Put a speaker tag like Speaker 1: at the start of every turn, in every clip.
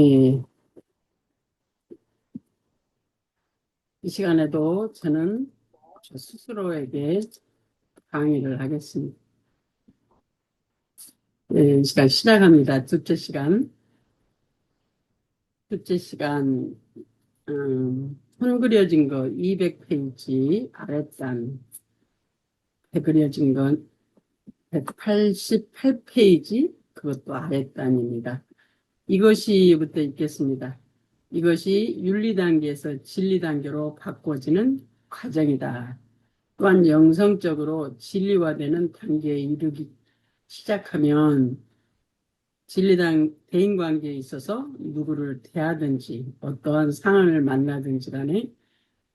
Speaker 1: 이 시간에도 저는 저 스스로에게 강의를 하겠습니다. 이 시간 시작합니다. 둘째 시간. 손 그려진 거 200페이지 아랫단, 배 그려진 건 188페이지, 그것도 아랫단입니다. 이것이부터 읽겠습니다. 이것이 윤리단계에서 진리단계로 바꿔지는 과정이다. 또한 영성적으로 진리화되는 단계에 이르기 시작하면 대인관계에 있어서 누구를 대하든지 어떠한 상황을 만나든지 간에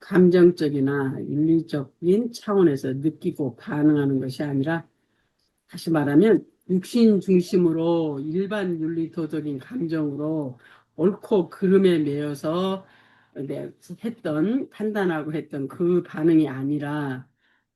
Speaker 1: 감정적이나 윤리적인 차원에서 느끼고 반응하는 것이 아니라, 다시 말하면 육신 중심으로 일반 윤리 도덕인 감정으로 옳고 그름에 매여서 판단하고 했던 그 반응이 아니라,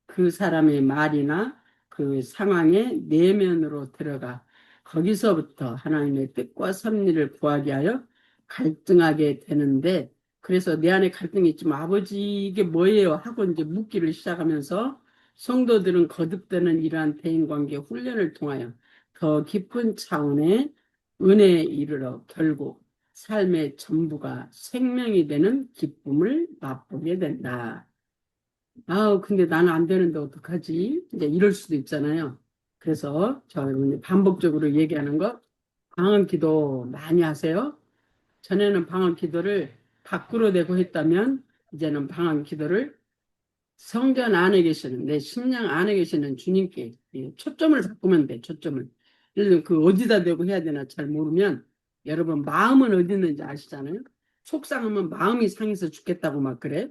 Speaker 1: 그 사람의 말이나 그 상황의 내면으로 들어가 거기서부터 하나님의 뜻과 섭리를 구하게 하여 갈등하게 되는데, 그래서 내 안에 갈등이 있지만 아버지 이게 뭐예요 하고 이제 묻기를 시작하면서 성도들은 거듭되는 이러한 대인관계 훈련을 통하여 더 깊은 차원의 은혜에 이르러 결국 삶의 전부가 생명이 되는 기쁨을 맛보게 된다. 근데 나는 안 되는데 어떡하지? 이제 이럴 수도 있잖아요. 그래서 저는 반복적으로 얘기하는 거, 방언 기도 많이 하세요. 전에는 방언 기도를 밖으로 내고 했다면, 이제는 방언 기도를 성전 안에 계시는, 내 심령 안에 계시는 주님께 초점을 바꾸면 돼, 초점을. 예를 들면 그 어디다 대고 해야 되나 잘 모르면, 여러분 마음은 어디 있는지 아시잖아요? 속상하면 마음이 상해서 죽겠다고 막 그래.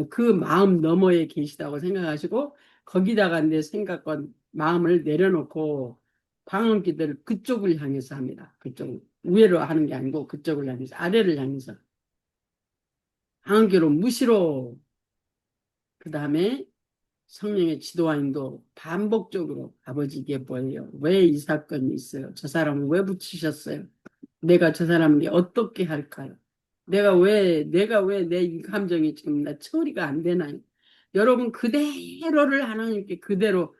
Speaker 1: 그 마음 너머에 계시다고 생각하시고 거기다가 내 생각과 마음을 내려놓고 방언 기도를 그쪽을 향해서 합니다. 그쪽 위로 하는 게 아니고 그쪽을 향해서, 아래를 향해서 방언 기도 무시로. 그 다음에 성령의 지도와 인도 반복적으로, 아버지 이게 뭐예요? 왜 이 사건이 있어요? 저 사람을 왜 붙이셨어요? 내가 저 사람을 어떻게 할까요? 내가 왜 내 이 감정이 지금 나 처리가 안 되나요? 여러분 그대로를 하나님께 그대로,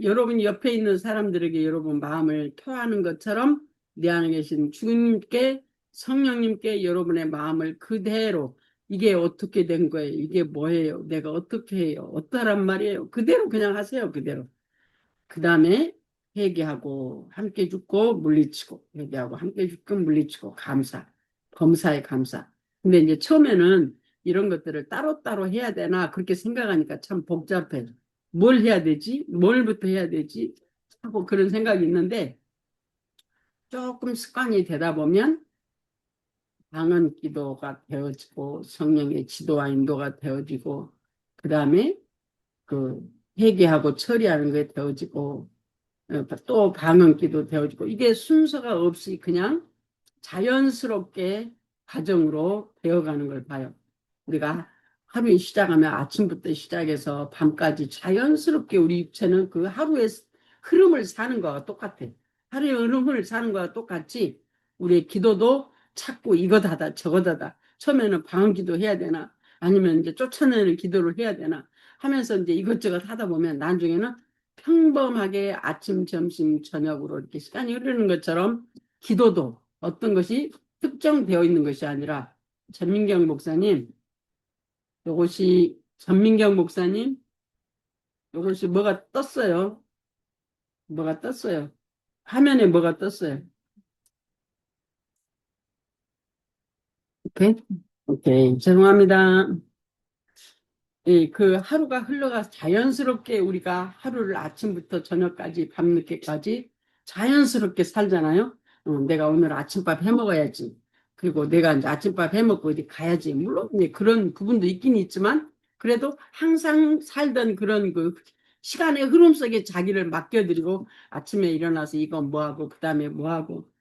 Speaker 1: 여러분 옆에 있는 사람들에게 여러분 마음을 토하는 것처럼 내 안에 계신 주님께, 성령님께 여러분의 마음을 그대로, 이게 어떻게 된 거예요? 이게 뭐예요? 내가 어떻게 해요? 어떠란 말이에요? 그대로 그냥 하세요. 그대로. 그 다음에 회개하고 함께 죽고 물리치고, 회개하고 함께 죽고 물리치고, 범사에 감사. 근데 이제 처음에는 이런 것들을 따로따로 해야 되나 그렇게 생각하니까 참 복잡해. 뭘 해야 되지? 뭘부터 해야 되지? 하고 그런 생각이 있는데, 조금 습관이 되다 보면 방언 기도가 되어지고 성령의 지도와 인도가 되어지고, 그 다음에 그 회개하고 처리하는 게 되어지고, 또 방언기도 되어지고, 이게 순서가 없이 그냥 자연스럽게 과정으로 되어가는 걸 봐요. 우리가 하루에 시작하면 아침부터 시작해서 밤까지 자연스럽게 우리 육체는 그 하루의 흐름을 사는 거와 똑같아. 하루의 흐름을 사는 거와 똑같이 우리의 기도도 자꾸 이거다다 저거다다, 처음에는 방언기도 해야 되나 아니면 이제 쫓아내는 기도를 해야 되나 하면서 이제 이것저것 하다 보면 나중에는 평범하게 아침, 점심, 저녁으로 이렇게 시간이 흐르는 것처럼 기도도 어떤 것이 특정되어 있는 것이 아니라, 전민경 목사님, 전민경 목사님, 요것이 뭐가 떴어요? 뭐가 떴어요? 화면에 뭐가 떴어요? 오케이? 오케이. 죄송합니다. 그 하루가 흘러가서 자연스럽게 우리가 하루를 아침부터 저녁까지 밤늦게까지 자연스럽게 살잖아요. 내가 오늘 아침밥 해 먹어야지. 그리고 내가 이제 아침밥 해 먹고 어디 가야지. 물론 이제 그런 부분도 있긴 있지만, 그래도 항상 살던 그런 그 시간의 흐름 속에 자기를 맡겨드리고, 아침에 일어나서 이건 뭐 하고 그다음에 뭐 하고,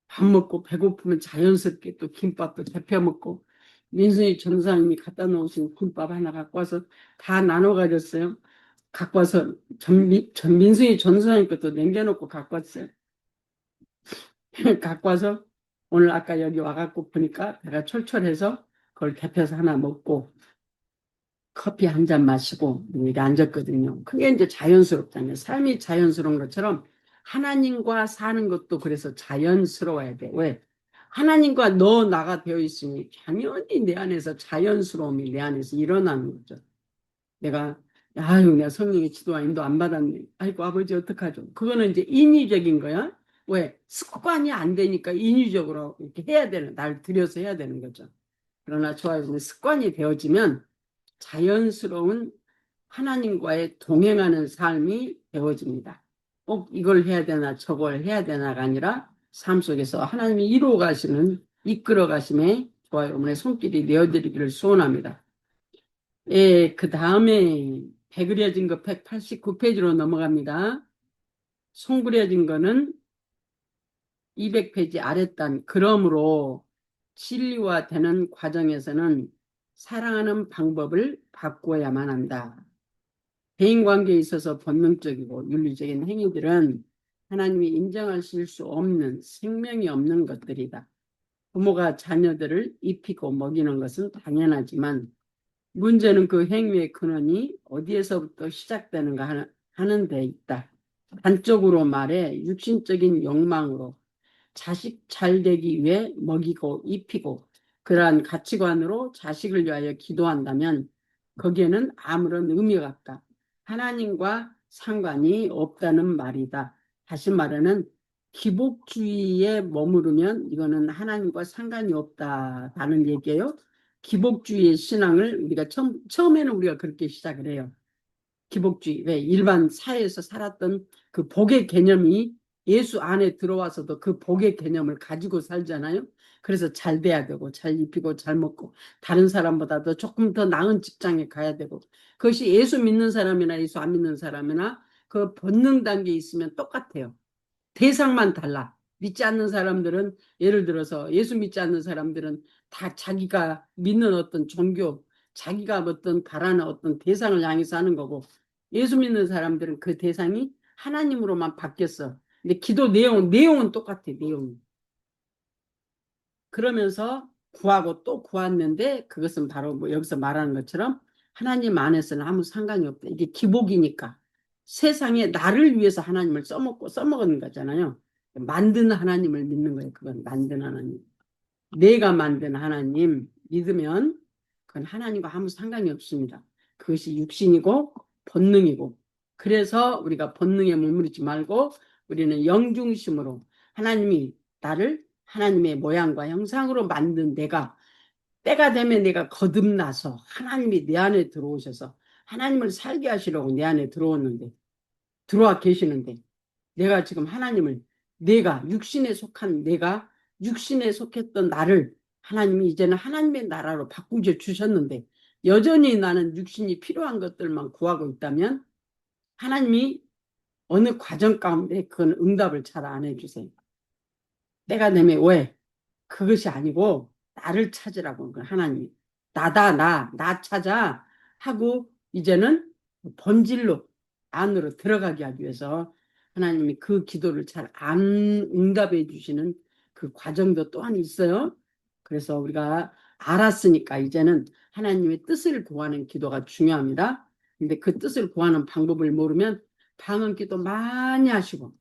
Speaker 1: 밥 먹고 배고프면 자연스럽게 또 김밥도 데펴 먹고, 민순이 전사님이 갖다 놓으신 김밥 하나 갖고 와서 다 나눠 가졌어요. 갖고 와서 민순이 전사님 것도 남겨놓고 갖고 왔어요. 갖고 와서 오늘 아까 여기 와갖고 보니까 배가 철철해서 그걸 데펴서 하나 먹고 커피 한 잔 마시고 이렇게 앉았거든요. 그게 이제 자연스럽다면 삶이 자연스러운 것처럼 하나님과 사는 것도 그래서 자연스러워야 돼. 왜? 하나님과 너 나가 되어 있으니 당연히 내 안에서 자연스러움이 내 안에서 일어나는 거죠. 내가 아유 내가 성령의 지도와 인도 안 받았네. 아이고 아버지 어떡하죠? 그거는 이제 인위적인 거야. 왜? 습관이 안 되니까 인위적으로 이렇게 해야 되는 날 들여서 해야 되는 거죠. 그러나 좋아요. 습관이 되어지면 자연스러운 하나님과의 동행하는 삶이 되어집니다. 꼭 이걸 해야 되나 저걸 해야 되나가 아니라 삶 속에서 하나님이 이루어 가시는 이끌어 가심에 좋아요. 어머니 손길이 내어드리기를 소원합니다. 예, 그 다음에 배 그려진 거 189페이지로 넘어갑니다. 손 그려진 거는 200페이지 아랫단. 그러므로 진리화되는 과정에서는 사랑하는 방법을 바꾸어야만 한다. 대인관계에 있어서 본능적이고 윤리적인 행위들은 하나님이 인정하실 수 없는 생명이 없는 것들이다. 부모가 자녀들을 입히고 먹이는 것은 당연하지만 문제는 그 행위의 근원이 어디에서부터 시작되는가 하는 데 있다. 단적으로 말해 육신적인 욕망으로 자식 잘 되기 위해 먹이고 입히고 그러한 가치관으로 자식을 위하여 기도한다면 거기에는 아무런 의미가 없다. 하나님과 상관이 없다는 말이다. 다시 말하는 기복주의에 머무르면 이거는 하나님과 상관이 없다라는 얘기예요. 기복주의의 신앙을 우리가 처음에는 우리가 그렇게 시작을 해요. 기복주의, 왜 일반 사회에서 살았던 그 복의 개념이 예수 안에 들어와서도 그 복의 개념을 가지고 살잖아요. 그래서 잘 돼야 되고 잘 입히고 잘 먹고 다른 사람보다도 조금 더 나은 직장에 가야 되고 그것이 예수 믿는 사람이나 예수 안 믿는 사람이나 그 본능 단계에 있으면 똑같아요. 대상만 달라. 믿지 않는 사람들은 예를 들어서 예수 믿지 않는 사람들은 다 자기가 믿는 어떤 종교, 자기가 어떤 바라는 어떤 대상을 향해서 하는 거고 예수 믿는 사람들은 그 대상이 하나님으로만 바뀌었어. 근데 기도 내용은 똑같아. 내용이. 그러면서 구하고 또 구했는데 그것은 바로 뭐 여기서 말하는 것처럼 하나님 안에서는 아무 상관이 없다. 이게 기복이니까. 세상에 나를 위해서 하나님을 써먹는 거잖아요. 만든 하나님을 믿는 거예요. 그건 만든 하나님. 내가 만든 하나님 믿으면 그건 하나님과 아무 상관이 없습니다. 그것이 육신이고 본능이고 그래서 우리가 본능에 머무르지 말고 우리는 영중심으로 하나님이 나를 하나님의 모양과 형상으로 만든 내가 때가 되면 내가 거듭나서 하나님이 내 안에 들어오셔서 하나님을 살게 하시려고 내 안에 들어와 계시는데 내가 지금 하나님을 내가 육신에 속한 내가 육신에 속했던 나를 하나님이 이제는 하나님의 나라로 바꾸어 주셨는데 여전히 나는 육신이 필요한 것들만 구하고 있다면 하나님이 어느 과정 가운데 그건 응답을 잘 안 해주세요. 때가 되면 왜? 그것이 아니고 나를 찾으라고 하나님이 나다 나 찾아 하고 이제는 본질로 안으로 들어가게 하기 위해서 하나님이 그 기도를 잘 안 응답해 주시는 그 과정도 또한 있어요. 그래서 우리가 알았으니까 이제는 하나님의 뜻을 구하는 기도가 중요합니다. 근데 그 뜻을 구하는 방법을 모르면 방언 기도 많이 하시고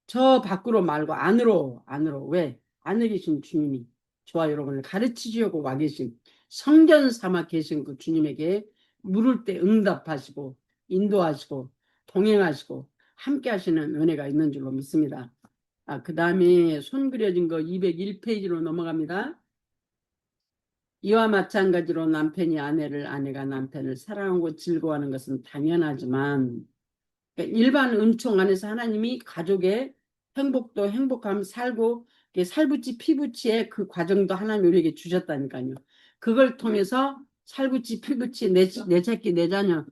Speaker 1: 저 밖으로 말고 안으로 왜? 안에 계신 주님이 저와 여러분을 가르치시려고 와 계신 성전 삼아 계신 그 주님에게 물을 때 응답하시고 인도하시고 동행하시고 함께 하시는 은혜가 있는 줄로 믿습니다. 그 다음에 손 그려진 거 201페이지로 넘어갑니다. 이와 마찬가지로 남편이 아내를 아내가 남편을 사랑하고 즐거워하는 것은 당연하지만 일반 은총 안에서 하나님이 가족의 행복도 행복함 살고 살부치 피부치의 그 과정도 하나님 우리에게 주셨다니까요. 그걸 통해서 살부치 피부치 내 새끼 내 자녀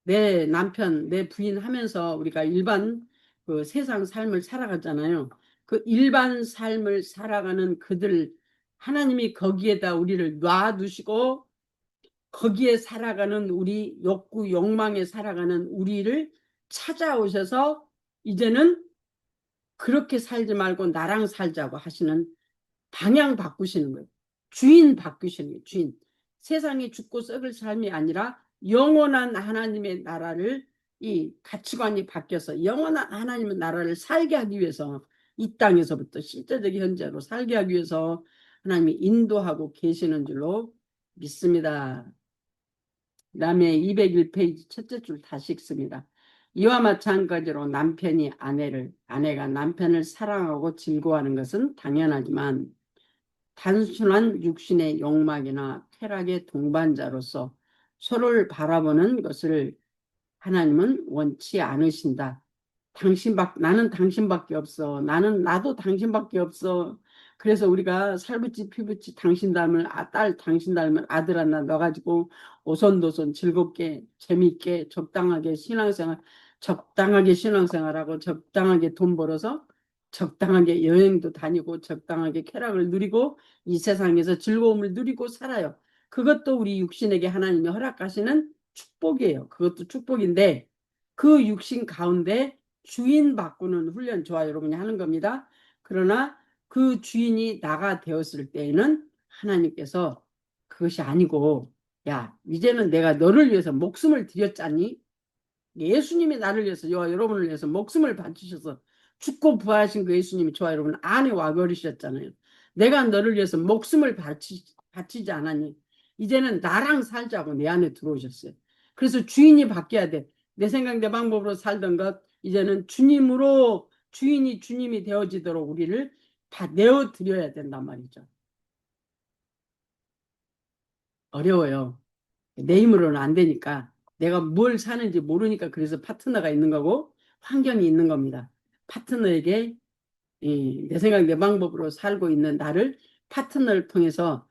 Speaker 1: 내 남편 내 부인 하면서 우리가 일반 그 세상 삶을 살아가잖아요. 그 일반 삶을 살아가는 그들 하나님이 거기에다 우리를 놔두시고 거기에 살아가는 우리 욕구 욕망에 살아가는 우리를 찾아오셔서 이제는 그렇게 살지 말고 나랑 살자고 하시는 방향 바꾸시는 거예요. 주인 바꾸시는 거예요. 주인. 세상에 죽고 썩을 삶이 아니라 영원한 하나님의 나라를 이 가치관이 바뀌어서 영원한 하나님의 나라를 살게 하기 위해서 이 땅에서부터 실제적인 현재로 살게 하기 위해서 하나님이 인도하고 계시는 줄로 믿습니다. 그다음에 201페이지 첫째 줄 다시 읽습니다. 이와 마찬가지로 남편이 아내가 남편을 사랑하고 즐거워하는 것은 당연하지만 단순한 육신의 욕망이나 쾌락의 동반자로서 서로를 바라보는 것을 하나님은 원치 않으신다. 나는 당신밖에 없어. 나도 당신밖에 없어. 그래서 우리가 살붙이 피붙이 당신 닮은 딸, 당신 닮은 아들 하나 넣어가지고 오손도손 즐겁게 재밌게 적당하게 신앙생활하고 적당하게 돈 벌어서 적당하게 여행도 다니고 적당하게 쾌락을 누리고 이 세상에서 즐거움을 누리고 살아요. 그것도 우리 육신에게 하나님이 허락하시는 축복이에요. 그것도 축복인데 그 육신 가운데 주인 바꾸는 훈련 저와 여러분이 하는 겁니다. 그러나 그 주인이 나가 되었을 때에는 하나님께서 그것이 아니고 야 이제는 내가 너를 위해서 목숨을 드렸잖니. 예수님이 나를 위해서 저와 여러분을 위해서 목숨을 바치셔서 죽고 부활하신 그 예수님이 저와 여러분 안에 와버리셨잖아요. 내가 너를 위해서 목숨을 바치지 않았니. 이제는 나랑 살자고 내 안에 들어오셨어요. 그래서 주인이 바뀌어야 돼. 내 생각 내 방법으로 살던 것 이제는 주님이 되어지도록 우리를 다 내어드려야 된단 말이죠. 어려워요. 내 힘으로는 안 되니까 내가 뭘 사는지 모르니까 그래서 파트너가 있는 거고 환경이 있는 겁니다. 파트너에게 내 생각 내 방법으로 살고 있는 나를 파트너를 통해서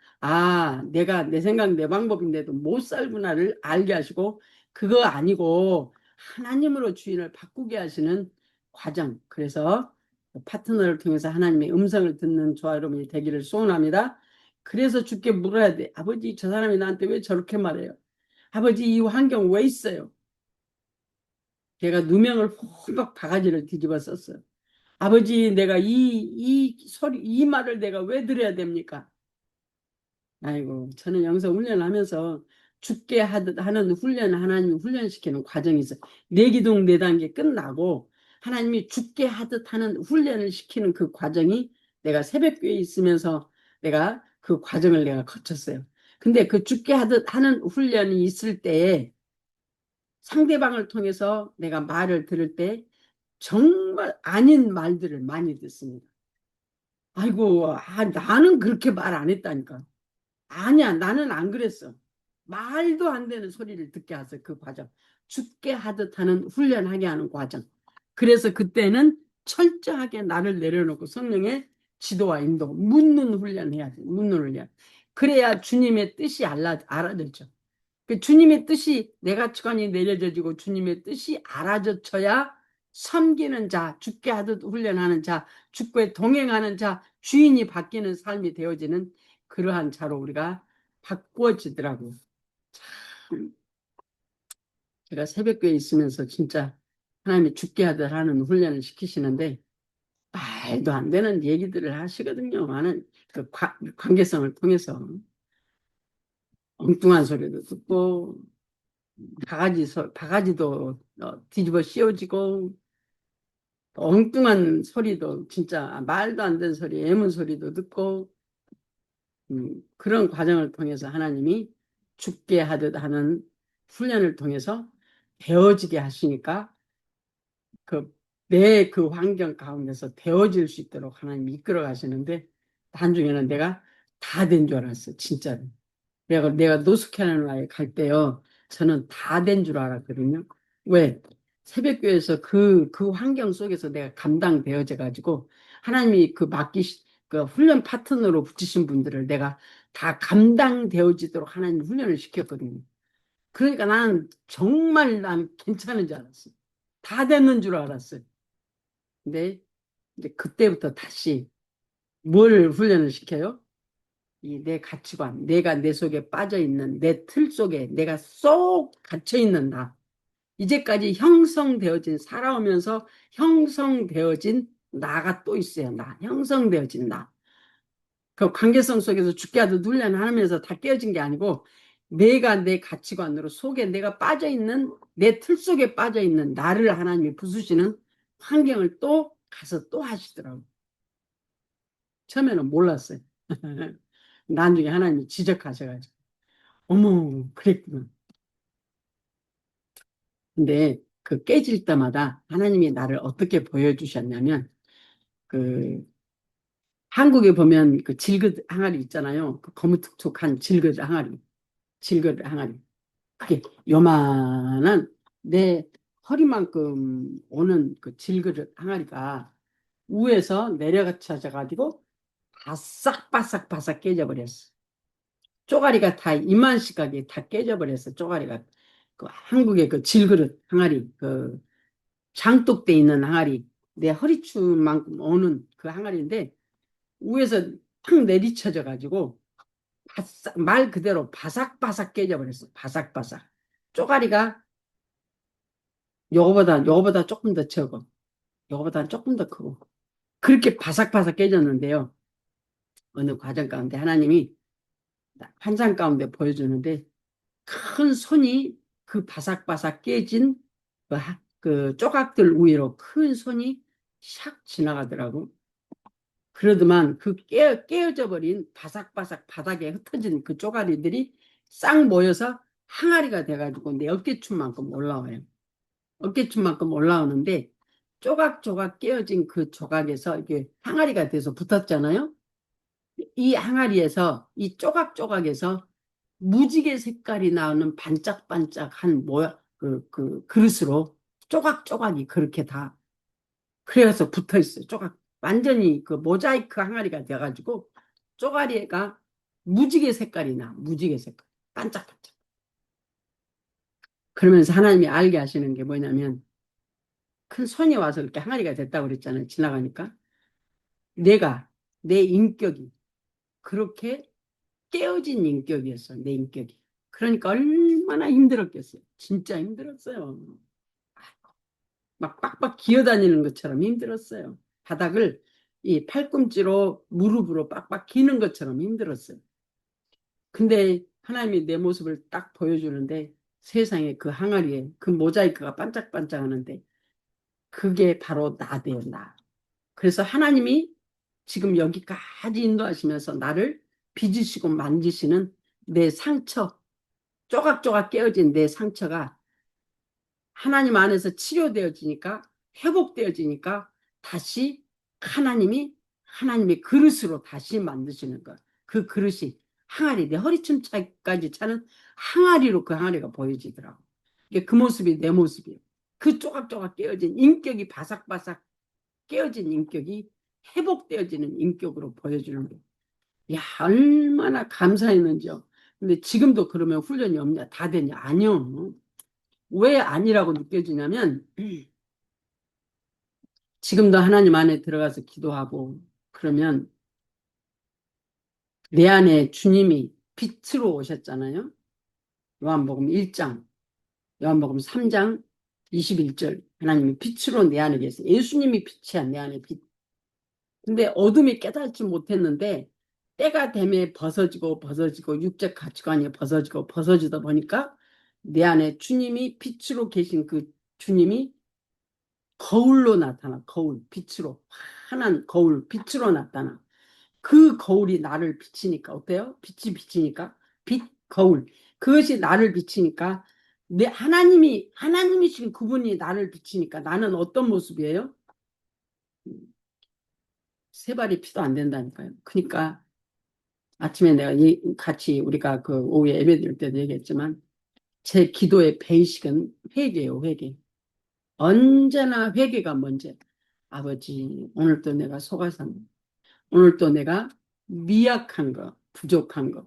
Speaker 1: 내가 내 생각 내 방법인데도 못 살구나를 알게 하시고 그거 아니고 하나님으로 주인을 바꾸게 하시는 과정. 그래서 파트너를 통해서 하나님의 음성을 듣는 저와 여러분이 되기를 소원합니다. 그래서 주께 물어야 돼. 아버지 저 사람이 나한테 왜 저렇게 말해요? 아버지 이 환경 왜 있어요? 걔가 누명을 홀박 바가지를 뒤집어 썼어요. 아버지 내가 이 말을 내가 왜 들어야 됩니까? 아이고 저는 영성 훈련하면서 죽게 하는 훈련을 하나님이 훈련시키는 과정이 있어요. 네 기둥 네 단계 끝나고 하나님이 죽게 하듯 하는 훈련을 시키는 그 과정이 내가 새벽교회에 있으면서 내가 그 과정을 내가 거쳤어요. 근데 그 죽게 하듯 하는 훈련이 있을 때에 상대방을 통해서 내가 말을 들을 때 정말 아닌 말들을 많이 듣습니다. 아이고, 나는 그렇게 말 안 했다니까. 아니야, 나는 안 그랬어. 말도 안 되는 소리를 듣게 하세요, 그 과정. 죽게 하듯 하는 훈련하게 하는 과정. 그래서 그때는 철저하게 나를 내려놓고 성령의 지도와 인도, 묻는 훈련해야 돼, 묻는 훈련. 그래야 주님의 뜻이 알아들죠. 그 주님의 뜻이 내 가치관이 내려져지고 주님의 뜻이 알아져야 섬기는 자, 죽게 하듯 훈련하는 자, 죽고에 동행하는 자, 주인이 바뀌는 삶이 되어지는 그러한 자로 우리가 바꾸어지더라고요. 참 제가 새벽교회 있으면서 진짜 하나님이 죽게 하듯 하는 훈련을 시키시는데 말도 안 되는 얘기들을 하시거든요. 많은 그 관계성을 통해서 엉뚱한 소리도 듣고 바가지도 뒤집어 씌워지고 엉뚱한 소리도 진짜 말도 안 되는 소리, 애문 소리도 듣고 그런 과정을 통해서 하나님이 죽게 하듯 하는 훈련을 통해서 배워지게 하시니까 내 환경 가운데서 배워질 수 있도록 하나님이 이끌어 가시는데 나중에는 내가 다 된 줄 알았어, 진짜로. 내가 노숙해나는 갈 때요, 저는 다 된 줄 알았거든요. 왜? 새벽교회에서 그 환경 속에서 내가 감당되어져 가지고 하나님이 그 훈련 파트너로 붙이신 분들을 내가 다 감당되어지도록 하나님 훈련을 시켰거든요. 그러니까 정말 난 괜찮은 줄 알았어요. 다 됐는 줄 알았어요. 근데 이제 그때부터 다시 뭘 훈련을 시켜요? 이 내 가치관, 내가 내 속에 빠져 있는 내 틀 속에 내가 쏙 갇혀 있는 나. 이제까지 살아오면서 형성되어진 나가 또 있어요. 나. 형성되어진 나. 그 관계성 속에서 죽게 하듯 훈련하면서 다 깨어진 게 아니고 내가 내 가치관으로 속에 내가 빠져있는 내 틀 속에 빠져있는 나를 하나님이 부수시는 환경을 또 가서 또 하시더라고요. 처음에는 몰랐어요. 나중에 하나님이 지적하셔가지고 어머 그랬구나. 근데 그 깨질 때마다 하나님이 나를 어떻게 보여주셨냐면 그 한국에 보면 그 질긋 항아리 있잖아요. 그 거무툭툭한 질긋 항아리. 질긋 항아리. 그게 요만한 내 허리만큼 오는 그 질그릇 항아리가 위에서 내려가가지고 바싹바싹바싹 깨져버렸어. 쪼가리가 다 이만씩하게 다 깨져버렸어. 쪼가리가 그 한국의 그 질그릇 항아리, 그 장독돼 있는 항아리, 내 허리춤만큼 오는 그 항아리인데 위에서 탁 내리쳐져가지고 바싹, 말 그대로 바삭바삭 깨져버렸어. 바삭바삭. 쪼가리가 요거보다 조금 더 적어. 요거보다 조금 더 크고. 그렇게 바삭바삭 깨졌는데요. 어느 과정 가운데 하나님이 환상 가운데 보여주는데 큰 손이 그 바삭바삭 깨진 그 조각들 위로 큰 손이 샥 지나가더라고. 그러더만 그 깨어져 버린 바삭바삭 바닥에 흩어진 그 쪼가리들이 싹 모여서 항아리가 돼가지고 내 어깨춤만큼 올라와요. 어깨춤만큼 올라오는데 조각조각 깨어진 그 조각에서 이게 항아리가 돼서 붙었잖아요. 이 항아리에서 이 조각조각에서 무지개 색깔이 나오는 반짝반짝한 그 그릇으로 조각조각이 그렇게 다 그래서 붙어 있어요. 조각 완전히 그 모자이크 항아리가 돼가지고 쪼가리가 무지개 색깔이 나. 무지개 색깔 반짝반짝. 그러면서 하나님이 알게 하시는 게 뭐냐면 큰 손이 와서 이렇게 항아리가 됐다고 그랬잖아요. 지나가니까. 내 인격이 그렇게 깨어진 인격이었어. 내 인격이. 그러니까 얼마나 힘들었겠어요. 진짜 힘들었어요. 막 빡빡 기어다니는 것처럼 힘들었어요. 바닥을 이 팔꿈치로 무릎으로 빡빡 기는 것처럼 힘들었어요. 근데 하나님이 내 모습을 딱 보여주는데 세상에 그 항아리에 그 모자이크가 반짝반짝 하는데 그게 바로 나대요, 나. 그래서 하나님이 지금 여기까지 인도하시면서 나를 빚으시고 만지시는 내 상처, 조각조각 깨어진 내 상처가 하나님 안에서 치료되어지니까, 회복되어지니까 다시 하나님의 그릇으로 다시 만드시는 것. 그 그릇이 항아리, 내 허리춤까지 차는 항아리로 그 항아리가 보여지더라고. 이게 그 모습이 내 모습이에요. 그 조각조각 깨어진 인격이 바삭바삭 깨어진 인격이 회복되어지는 인격으로 보여주는 거예요. 야, 얼마나 감사했는지요. 근데 지금도 그러면 훈련이 없냐? 다 되냐? 아니요. 왜 아니라고 느껴지냐면 지금도 하나님 안에 들어가서 기도하고 그러면 내 안에 주님이 빛으로 오셨잖아요. 요한복음 1장, 요한복음 3장 21절 하나님이 빛으로 내 안에 계세요. 예수님이 빛이야 내 안에 빛. 근데 어둠이 깨닫지 못했는데 때가 되면 벗어지고 육적 가치관이 벗어지다 보니까 내 안에 주님이 빛으로 계신 그 주님이 거울로 나타나. 거울 빛으로 환한 거울 빛으로 나타나. 그 거울이 나를 비치니까 어때요? 빛이 비치니까 빛 거울 그것이 나를 비치니까 내 하나님이신 그분이 나를 비치니까 나는 어떤 모습이에요? 세 발이 피도 안 된다니까요. 그러니까 아침에 내가 같이 우리가 그 오후에 예배 드릴 때도 얘기했지만 제 기도의 베이식은 회개예요. 회개. 언제나 회개가 먼저. 아버지 오늘도 내가 속아서 오늘도 내가 미약한 거 부족한 거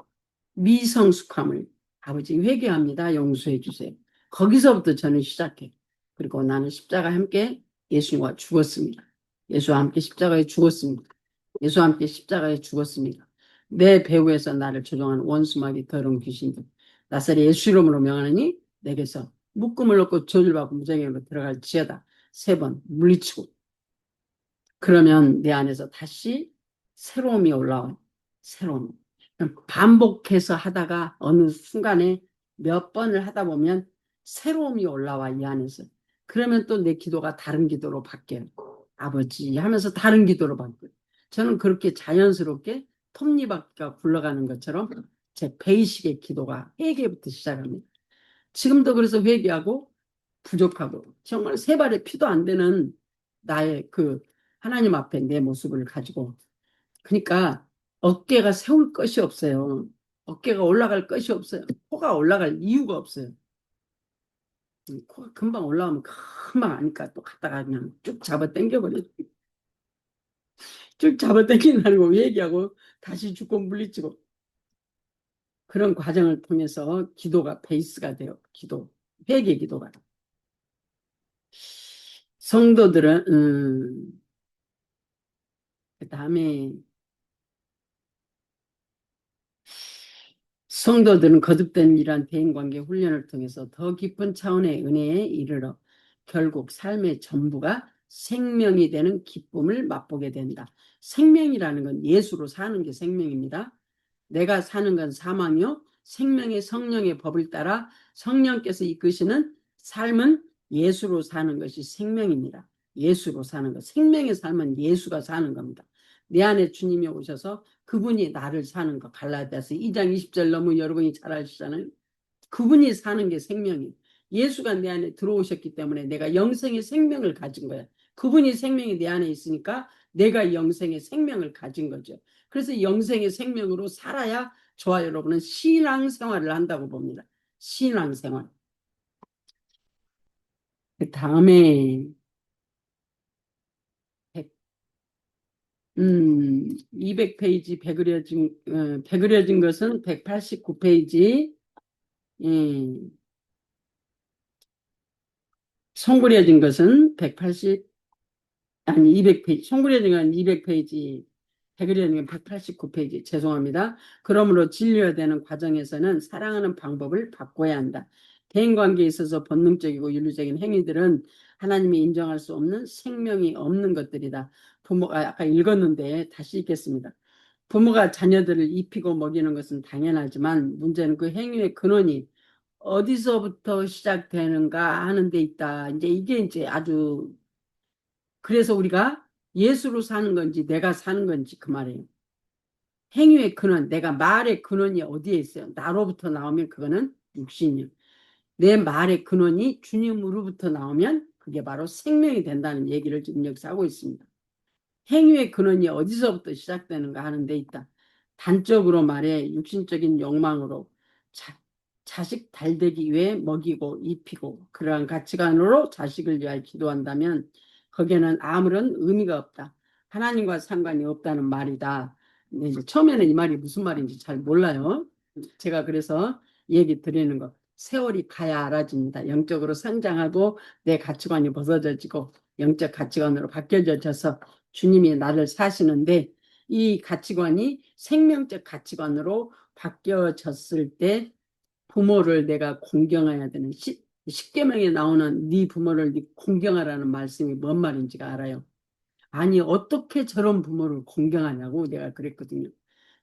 Speaker 1: 미성숙함을 아버지 회개합니다. 용서해 주세요. 거기서부터 저는 시작해. 그리고 나는 십자가에 함께 예수님과 죽었습니다. 예수와 함께 십자가에 죽었습니다. 예수와 함께 십자가에 죽었습니다. 내 배후에서 나를 조종하는 원수마귀 더러운 귀신들 나사렛 예수 이름으로 명하느니 내게서 묶음을 놓고 저주를 받고 무정행으로 들어갈 지어다. 3번 물리치고 그러면 내 안에서 다시 새로움이 올라와요. 새로움. 반복해서 하다가 어느 순간에 몇 번을 하다 보면 새로움이 올라와, 이 안에서. 그러면 또 내 기도가 다른 기도로 바뀌어요. 아버지 하면서 다른 기도로 바뀌어요. 저는 그렇게 자연스럽게 톱니바퀴가 굴러가는 것처럼 제 베이식의 기도가 회개부터 시작합니다. 지금도 그래서 회개하고 부족하고 정말 세 발의 피도 안 되는 나의 그 하나님 앞에 내 모습을 가지고, 그러니까 어깨가 세울 것이 없어요. 어깨가 올라갈 것이 없어요. 코가 올라갈 이유가 없어요. 코가 금방 올라오면 금방 아니까 또 갔다가 그냥 쭉 잡아 당겨버려. 쭉 잡아 당긴다는 거 얘기하고 다시 죽고 물리치고, 그런 과정을 통해서 기도가 베이스가 돼요. 기도, 회개 기도가. 성도들은 그다음에 성도들은 거듭된 이러한 대인관계 훈련을 통해서 더 깊은 차원의 은혜에 이르러 결국 삶의 전부가 생명이 되는 기쁨을 맛보게 된다. 생명이라는 건 예수로 사는 게 생명입니다. 내가 사는 건 사망이요, 생명의 성령의 법을 따라 성령께서 이끄시는 삶은 예수로 사는 것이 생명입니다. 예수로 사는 것, 생명의 삶은 예수가 사는 겁니다. 내 안에 주님이 오셔서 그분이 나를 사는 거, 갈라디아서 2장 20절 너무 여러분이 잘 아시잖아요. 그분이 사는 게 생명이에요. 예수가 내 안에 들어오셨기 때문에 내가 영생의 생명을 가진 거야. 그분이 생명이 내 안에 있으니까 내가 영생의 생명을 가진 거죠. 그래서 영생의 생명으로 살아야 저와 여러분은 신앙생활을 한다고 봅니다. 신앙생활. 그 다음에 200페이지 배그려진 것은 189페이지, 송구려진 것은 200페이지, 송구려진 건 200페이지, 배그려진 건 189페이지, 죄송합니다. 그러므로 진료되는 과정에서는 사랑하는 방법을 바꿔야 한다. 대인관계에 있어서 본능적이고 윤리적인 행위들은 하나님이 인정할 수 없는 생명이 없는 것들이다. 부모가 아까 읽었는데 다시 읽겠습니다. 부모가 자녀들을 입히고 먹이는 것은 당연하지만 문제는 그 행위의 근원이 어디서부터 시작되는가 하는 데 있다. 이게 아주, 그래서 우리가 예수로 사는 건지 내가 사는 건지 그 말이에요. 행위의 근원, 내가 말의 근원이 어디에 있어요? 나로부터 나오면 그거는 육신이요. 내 말의 근원이 주님으로부터 나오면 그게 바로 생명이 된다는 얘기를 지금 여기서 하고 있습니다. 행위의 근원이 어디서부터 시작되는가 하는 데 있다. 단적으로 말해 육신적인 욕망으로 자식 달되기 위해 먹이고 입히고 그러한 가치관으로 자식을 위하여 기도한다면 거기에는 아무런 의미가 없다. 하나님과 상관이 없다는 말이다. 근데 이제 처음에는 이 말이 무슨 말인지 잘 몰라요. 제가 그래서 얘기 드리는 거. 세월이 가야 알아집니다. 영적으로 성장하고 내 가치관이 벗어져지고 영적 가치관으로 바뀌어져서 주님이 나를 사시는데, 이 가치관이 생명적 가치관으로 바뀌어졌을 때 부모를 내가 공경해야 되는, 십계명에 나오는 네 부모를 네 공경하라는 말씀이 뭔 말인지가 알아요. 아니 어떻게 저런 부모를 공경하냐고 내가 그랬거든요.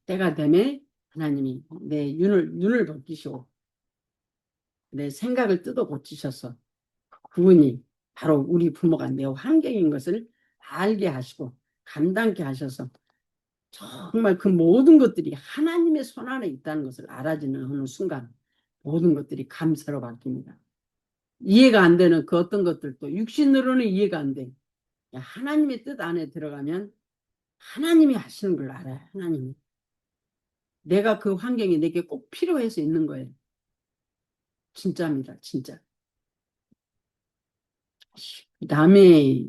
Speaker 1: 때가 되면 하나님이 내 눈을 벗기시고 내 생각을 뜯어 고치셔서 그분이 바로 우리 부모가 내 환경인 것을 알게 하시고 감당케 하셔서 정말 그 모든 것들이 하나님의 손 안에 있다는 것을 알아지는 어느 순간 모든 것들이 감사로 바뀝니다. 이해가 안 되는 그 어떤 것들도 육신으로는 이해가 안 돼. 하나님의 뜻 안에 들어가면 하나님이 하시는 걸 알아요. 하나님이. 내가 그 환경이 내게 꼭 필요해서 있는 거예요. 진짜입니다. 진짜. 그 다음에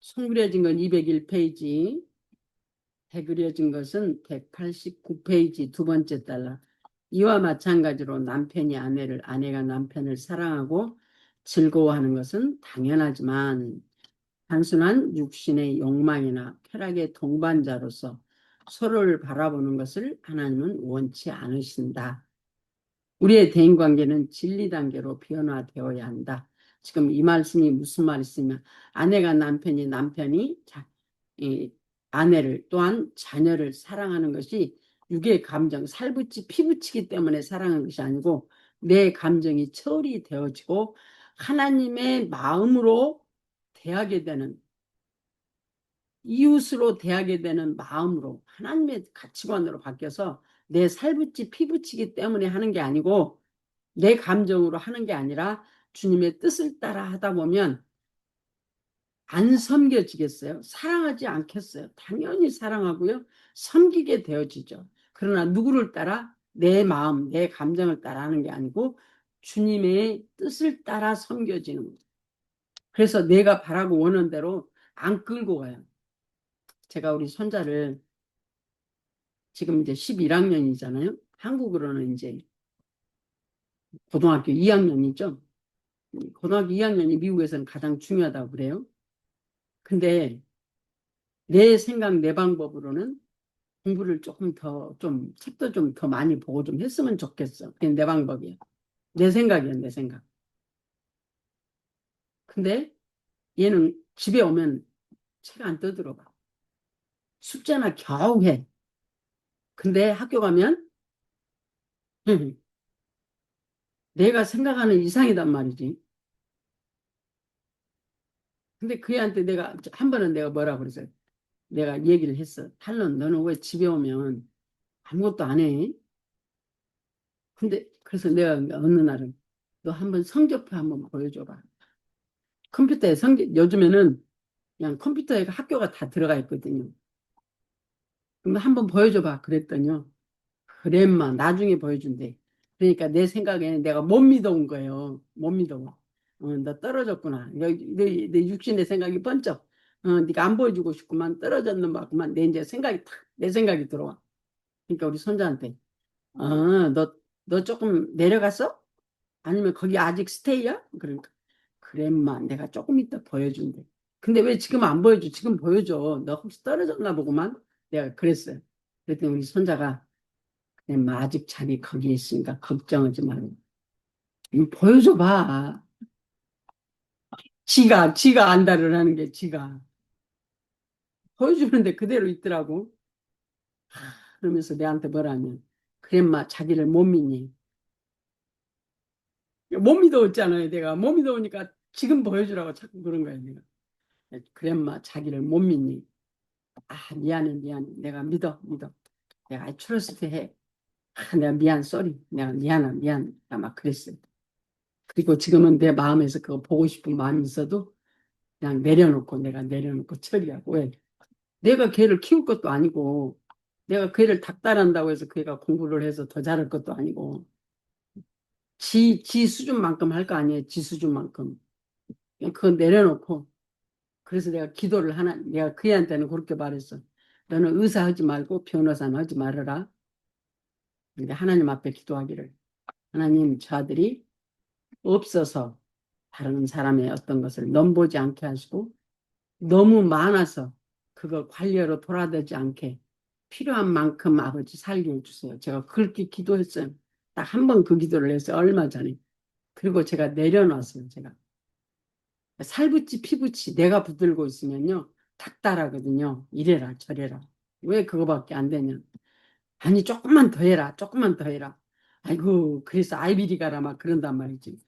Speaker 1: 송그려진 건 201페이지, 대그려진 것은 189페이지 두 번째 달라. 이와 마찬가지로 남편이 아내를, 아내가 남편을 사랑하고 즐거워하는 것은 당연하지만 단순한 육신의 욕망이나 쾌락의 동반자로서 서로를 바라보는 것을 하나님은 원치 않으신다. 우리의 대인관계는 진리 단계로 변화되어야 한다. 지금 이 말씀이 무슨 말이있으면 아내가 남편이 이 아내를 또한 자녀를 사랑하는 것이 육의 감정, 살붙이 피붙이기 때문에 사랑하는 것이 아니고 내 감정이 처리 되어지고 하나님의 마음으로 대하게 되는, 이웃으로 대하게 되는 마음으로 하나님의 가치관으로 바뀌어서 내 살붙이 피붙이기 때문에 하는 게 아니고 내 감정으로 하는 게 아니라 주님의 뜻을 따라 하다 보면 안 섬겨지겠어요? 사랑하지 않겠어요? 당연히 사랑하고요. 섬기게 되어지죠. 그러나 누구를 따라? 내 마음, 내 감정을 따라 하는 게 아니고 주님의 뜻을 따라 섬겨지는 거죠. 그래서 내가 바라고 원하는 대로 안 끌고 가요. 제가 우리 손자를 지금 이제 11학년이잖아요. 한국으로는 이제 고등학교 2학년이죠. 고등학교 2학년이 미국에서는 가장 중요하다고 그래요. 근데 내 생각, 내 방법으로는 공부를 조금 더, 책도 좀 더 많이 보고 좀 했으면 좋겠어. 그게 내 방법이야. 내 생각이야, 내 생각. 근데 얘는 집에 오면 책 안 떠들어봐. 숙제나 겨우 해. 근데 학교 가면 내가 생각하는 이상이단 말이지. 근데 그 애한테 내가 한 번은 내가 뭐라 그랬어요. 내가 얘기를 했어. 탈론, 너는 왜 집에 오면 아무것도 안 해? 근데 그래서 내가 어느 날은 너 한번 성적표 한번 보여줘봐. 컴퓨터에 요즘에는 그냥 컴퓨터에 학교가 다 들어가 있거든요. 그럼 한번 보여줘봐. 그랬더니요. 그래, 마 나중에 보여준대. 그러니까 내 생각에는 내가 못 믿어온 거예요. 못 믿어온. 너 떨어졌구나. 내 육신의 생각이 번쩍. 네가 안 보여주고 싶구만. 떨어졌는 맞구만. 내 이제 생각이 탁, 내 생각이 들어와. 그러니까 우리 손자한테, 너 조금 내려갔어? 아니면 거기 아직 스테이야? 그러니까, 그래, 마 내가 조금 이따 보여준대. 근데 왜 지금 안 보여줘? 지금 보여줘. 너 혹시 떨어졌나 보구만. 내가 그랬어요. 그랬더니 우리 손자가, 그래, 마 아직 자기 거기 있으니까 걱정하지 말고. 이거 보여줘봐. 지가 안다를 하는 게 지가. 보여주는데 그대로 있더라고. 그러면서 내한테 뭐라면, 그래, 마 자기를 못 믿니? 못 믿어왔잖아요, 내가. 못 믿어오니까 지금 보여주라고 자꾸 그런 거야, 내가. 그래, 마 자기를 못 믿니? 미안해. 내가 믿어. 내가 트러스트 해. 내가 미안, 쏘리. 내가 미안. 내가 막 그랬어요. 그리고 지금은 내 마음에서 그거 보고 싶은 마음이 있어도 그냥 내가 내려놓고 처리하고. 왜? 내가 걔를 키울 것도 아니고, 내가 그 애를 닥달한다고 해서 그 애가 공부를 해서 더 잘할 것도 아니고, 지 수준만큼 할 거 아니에요, 지 수준만큼. 그냥 그거 내려놓고, 그래서 내가 그 애한테는 그렇게 말했어. 너는 의사 하지 말고 변호사는 하지 말아라. 근데 하나님 앞에 기도하기를. 하나님, 저 아들이 없어서 다른 사람의 어떤 것을 넘보지 않게 하시고, 너무 많아서 그거 관리하러 돌아다니지 않게 필요한 만큼 아버지 살게 해주세요. 제가 그렇게 기도했어요. 딱 한 번 그 기도를 했어요. 얼마 전에. 그리고 제가 내려놨어요. 제가. 살붙지 피붙이 내가 붙들고 있으면요. 닥달하거든요. 이래라 저래라. 왜 그거밖에 안 되냐. 아니 조금만 더 해라. 조금만 더 해라. 아이고 그래서 아이비리 가라 막 그런단 말이지.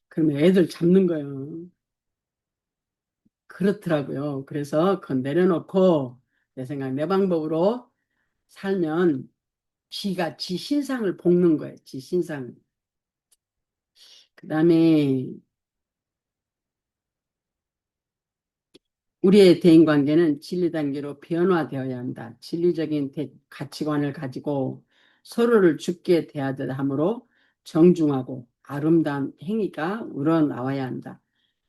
Speaker 1: 그러면 애들 잡는 거예요. 그렇더라고요. 그래서 그건 내려놓고 내 생각, 내 방법으로 살면 지가 지 신상을 볶는 거예요. 지 신상. 그 다음에 우리의 대인관계는 진리 단계로 변화되어야 한다. 진리적인 가치관을 가지고 서로를 죽게 대하듯 하므로 정중하고 아름다운 행위가 우러나와야 한다.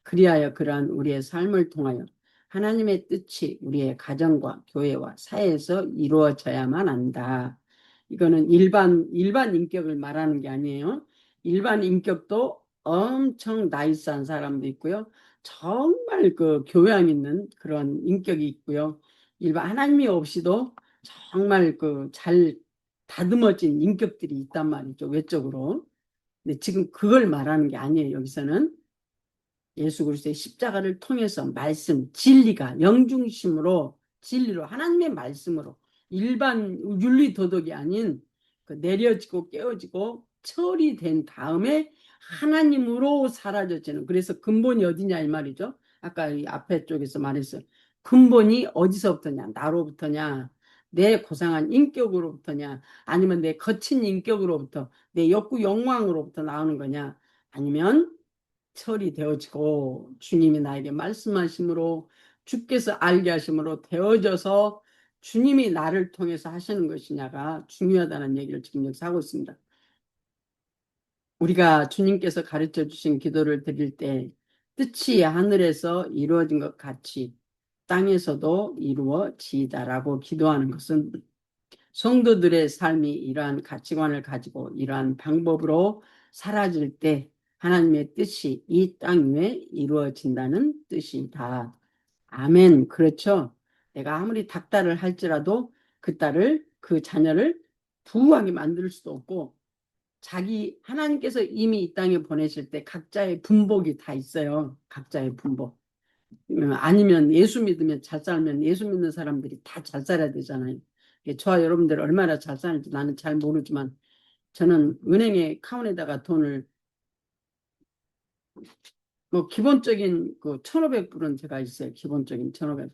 Speaker 1: 그리하여 그러한 우리의 삶을 통하여 하나님의 뜻이 우리의 가정과 교회와 사회에서 이루어져야만 한다. 이거는 일반 인격을 말하는 게 아니에요. 일반 인격도 엄청 나이스한 사람도 있고요. 정말 그 교양 있는 그런 인격이 있고요. 일반 하나님이 없이도 정말 그 잘 다듬어진 인격들이 있단 말이죠. 외적으로. 근데 지금 그걸 말하는 게 아니에요. 여기서는 예수 그리스도의 십자가를 통해서 말씀, 진리가 영중심으로 진리로 하나님의 말씀으로 일반 윤리 도덕이 아닌 그 내려지고 깨어지고 처리된 다음에 하나님으로 사라져지는, 그래서 근본이 어디냐 이 말이죠. 아까 이 앞에 쪽에서 말했어요. 근본이 어디서부터냐, 나로부터냐, 내 고상한 인격으로부터냐, 아니면 내 거친 인격으로부터, 내 욕구 욕망으로부터 나오는 거냐, 아니면 처리되어지고 주님이 나에게 말씀하심으로, 주께서 알게 하심으로 되어져서 주님이 나를 통해서 하시는 것이냐가 중요하다는 얘기를 지금 여기서 하고 있습니다. 우리가 주님께서 가르쳐 주신 기도를 드릴 때 뜻이 하늘에서 이루어진 것 같이 땅에서도 이루어지다라고 기도하는 것은 성도들의 삶이 이러한 가치관을 가지고 이러한 방법으로 사라질 때 하나님의 뜻이 이 땅 위에 이루어진다는 뜻이다. 아멘. 그렇죠. 내가 아무리 닥달을 할지라도 그 딸을, 그 자녀를 부유하게 만들 수도 없고, 자기 하나님께서 이미 이 땅에 보내실 때 각자의 분복이 다 있어요. 각자의 분복. 아니면 예수 믿으면 잘 살면 예수 믿는 사람들이 다 잘 살아야 되잖아요. 저와 여러분들 얼마나 잘 사는지 나는 잘 모르지만 저는 은행에 카운에다가 돈을 뭐 기본적인 그 1,500불은 제가 있어요. 기본적인 1,500불.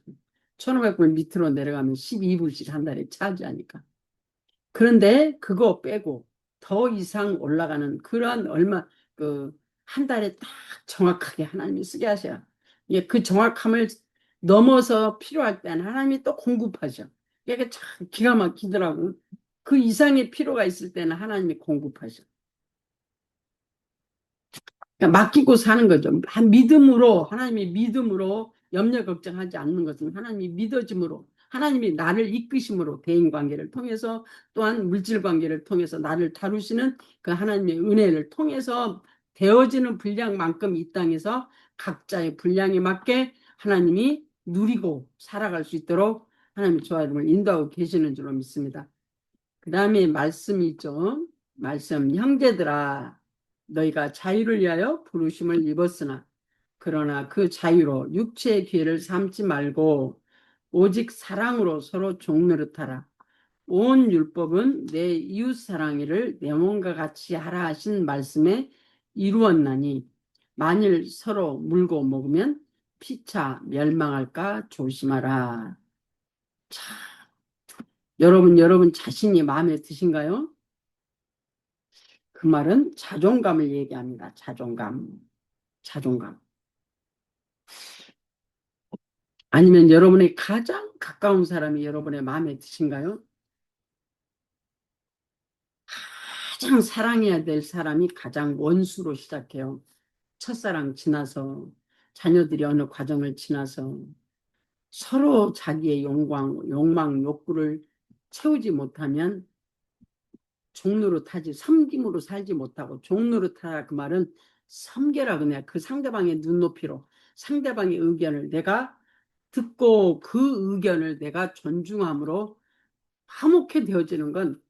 Speaker 1: 1,500불 밑으로 내려가면 12불씩 한 달에 차지하니까. 그런데 그거 빼고 더 이상 올라가는 그런 얼마 그 한 달에 딱 정확하게 하나님이 쓰게 하셔요. 예, 그 정확함을 넘어서 필요할 때는 하나님이 또 공급하셔. 이게 참 기가 막히더라고. 그 이상의 필요가 있을 때는 하나님이 공급하셔. 그러니까 맡기고 사는 거죠. 믿음으로, 하나님이 믿음으로 염려 걱정하지 않는 것은 하나님이 믿어짐으로, 하나님이 나를 이끄심으로 대인 관계를 통해서, 또한 물질 관계를 통해서 나를 다루시는 그 하나님의 은혜를 통해서 되어지는 분량만큼 이 땅에서 각자의 분량에 맞게 하나님이 누리고 살아갈 수 있도록 하나님이 저와 여러분을 인도하고 계시는 줄로 믿습니다. 그 다음에 말씀이 있죠. 말씀, 형제들아 너희가 자유를 위하여 부르심을 입었으나 그러나 그 자유로 육체의 기회를 삼지 말고 오직 사랑으로 서로 종노릇하라. 온 율법은 내 이웃 사랑이를 내 몸과 같이 하라 하신 말씀에 이루었나니 만일 서로 물고 먹으면 피차 멸망할까 조심하라. 자, 여러분 자신이 마음에 드신가요? 그 말은 자존감을 얘기합니다. 자존감. 아니면 여러분의 가장 가까운 사람이 여러분의 마음에 드신가요? 가장 사랑해야 될 사람이 가장 원수로 시작해요. 첫사랑 지나서, 자녀들이 어느 과정을 지나서 서로 자기의 욕망, 욕구를 채우지 못하면 종로로 타지, 섬김으로 살지 못하고, 종로로 타라 그 말은 섬겨라, 그냥 그 상대방의 눈높이로 상대방의 의견을 내가 듣고 그 의견을 내가 존중함으로 화목해 되어지는 건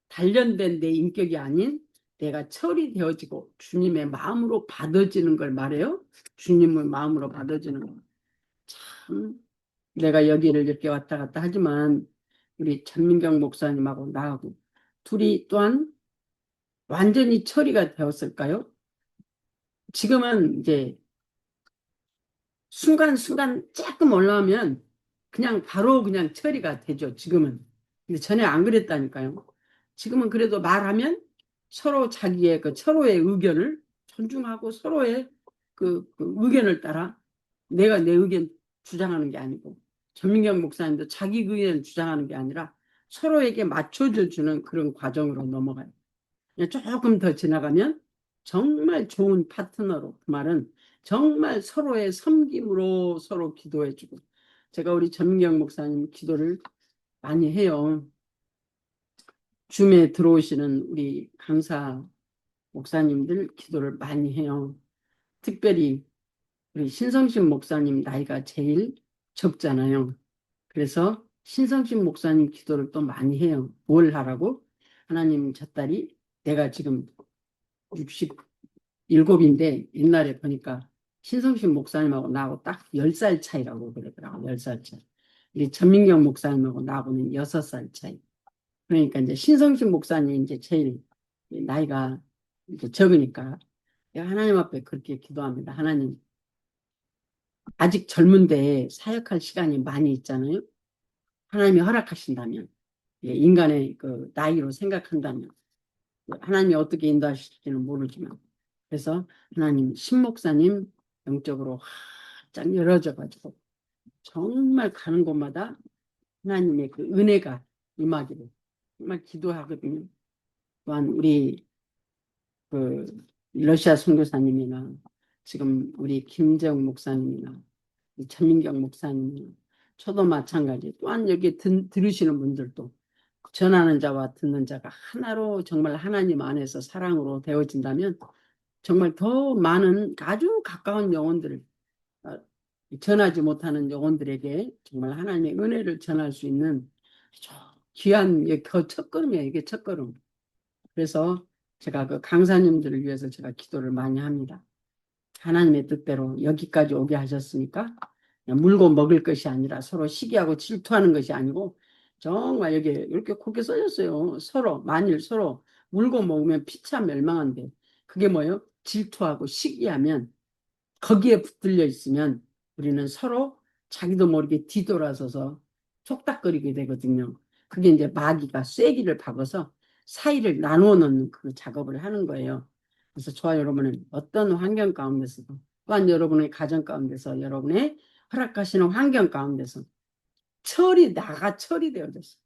Speaker 1: 단련된 내 인격이 아닌 내가 처리되어지고 주님의 마음으로 받아지는 걸 말해요. 주님의 마음으로 받아지는 거. 참 내가 여기를 이렇게 왔다 갔다 하지만 우리 전민경 목사님하고 나하고 둘이 또한 완전히 처리가 되었을까요? 지금은 이제 순간순간 조금 올라오면 그냥 바로 그냥 처리가 되죠. 지금은. 근데 전에 안 그랬다니까요. 지금은 그래도 말하면 서로 자기의 그 서로의 의견을 존중하고 서로의 그 의견을 따라 내가 내 의견 주장하는 게 아니고 전민경 목사님도 자기 의견을 주장하는 게 아니라 서로에게 맞춰줘 주는 그런 과정으로 넘어가요. 조금 더 지나가면 정말 좋은 파트너로, 그 말은 정말 서로의 섬김으로 서로 기도해주고, 제가 우리 전민경 목사님 기도를 많이 해요. 줌에 들어오시는 우리 강사 목사님들 기도를 많이 해요. 특별히 우리 신성신 목사님 나이가 제일 적잖아요. 그래서 신성신 목사님 기도를 또 많이 해요. 뭘 하라고? 하나님, 저 딸이 내가 지금 67인데 옛날에 보니까 신성신 목사님하고 나하고 딱 10살 차이라고 그러더라고. 10살 차이. 우리 전민경 목사님하고 나하고는 6살 차이. 그러니까 이제 신성신 목사님이 이제 제일 나이가 이제 적으니까 내가 하나님 앞에 그렇게 기도합니다. 하나님, 아직 젊은데 사역할 시간이 많이 있잖아요. 하나님이 허락하신다면, 예, 인간의 그 나이로 생각한다면, 하나님이 어떻게 인도하실지는 모르지만, 그래서 하나님, 신목사님 영적으로 활짝 열어져가지고, 정말 가는 곳마다 하나님의 그 은혜가 임하기를 정말 기도하거든요. 또한 우리 그 러시아 선교사님이나 지금 우리 김재웅 목사님이나 전민경 목사님이나 저도 마찬가지. 또한 여기 들으시는 분들도 전하는 자와 듣는 자가 하나로 정말 하나님 안에서 사랑으로 되어진다면 정말 더 많은 아주 가까운 영혼들을 어, 전하지 못하는 영혼들에게 정말 하나님의 은혜를 전할 수 있는 아주 귀한 그 첫걸음이에요. 이게 첫걸음. 그래서 제가 그 강사님들을 위해서 제가 기도를 많이 합니다. 하나님의 뜻대로 여기까지 오게 하셨으니까 그냥 물고 먹을 것이 아니라 서로 시기하고 질투하는 것이 아니고 정말 여기 이렇게 곱게 써졌어요. 서로 만일 서로 물고 먹으면 피차 멸망한데 그게 뭐예요? 질투하고 시기하면 거기에 붙들려 있으면 우리는 서로 자기도 모르게 뒤돌아서서 촉닥거리게 되거든요. 그게 이제 마귀가 쐐기를 박아서 사이를 나누어 놓는 그 작업을 하는 거예요. 그래서 저와 여러분은 어떤 환경 가운데서도 또한 여러분의 가정 가운데서 여러분의 허락하시는 환경 가운데서 나가 철이 되어졌어.